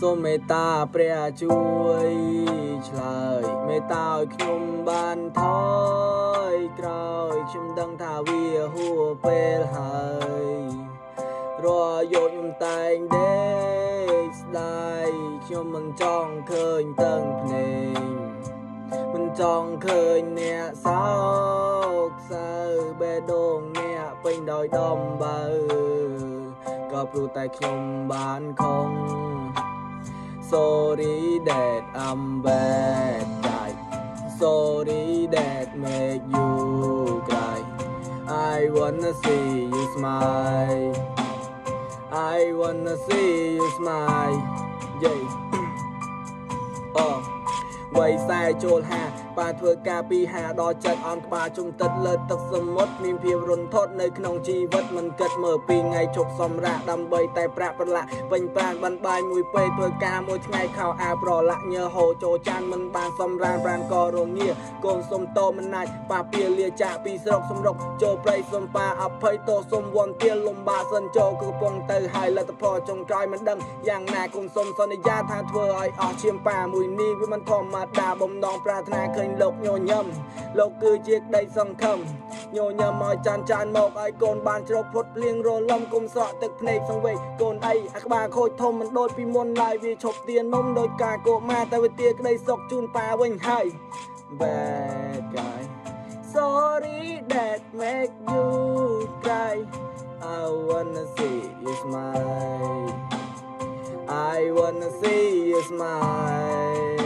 សូមមេត្តាព្រះជួយឆ្លើយមេត្តាឲ្យខ្ញុំបានថយក្រោយខ្ញុំដឹងថាវាហួសពេលហើយរាល់យកខ្ញុំតែងដេកស្ដាយខ្ញុំមិនចង់ឃើញតឹងភ្នែកមិនចង់ឃើញអ្នកសោកសៅបេះដូងអ្នកពេញដោយដំបៅក៏ព្រោះតែខ្ញុំបានខំSorry that I'm bad guy. Sorry that make you cry. I wanna see you smile. I wanna see you smile. Yeah. Oh. វ័យខ្សែចូលហាបានធ្វើការពីហាដល់ចិត្តអន់ក្បាលជុំទឹកលើទឹកសមុទ្រមានភាពរន្ធត់នៅក្នុងជីវិតមិនគិតមើលពីថ្ងៃជប់សម្រាប់ដើម្បីតែប្រាក់ប្រឡាក់ពេញប្រាណបានបាយមួយពេលធ្វើការមួយថ្ងៃខោអាវប្រឡាក់ញើហូរចូលចានមិនបានសម្រានប្រានក៏រងាកូនសុំតមិនណាច់ប៉ាពីលាចាក់ពីស្រុកសំរុកចូលព្រៃសុំប៉ាអភ័យទោសសុំវន់ទាលលំបាកសិនចូលគឺកំពុងទៅហើយលទ្ធផលចុងក្រោយមិនដឹងយ៉ាងណាកូនសុំសន្យាថាធ្វើឲ្យអស់ឈាមប៉ាមួយនេះវាមិនធម្មតាបំណងប្រាថ្នាឃើញលោកញញឹមលោកគឺជាក្តីសង្ឃឹមញញឹមឲ្យចានមកឲ្យកូនបានជ្រកផុតភ្លៀងរលំគុំស្រក់ទឹកភ្នែកសង្វេគកូនអីអាក្បាលខូចធំមិនដូចពីមុនឡើយវាឈប់ទាននំដោយការកោម៉ាតែវាទាក្តីសុខជូនប៉ាវិញហើយ Bad guy Sorry that make you cry I wanna see you smile I wanna see you smile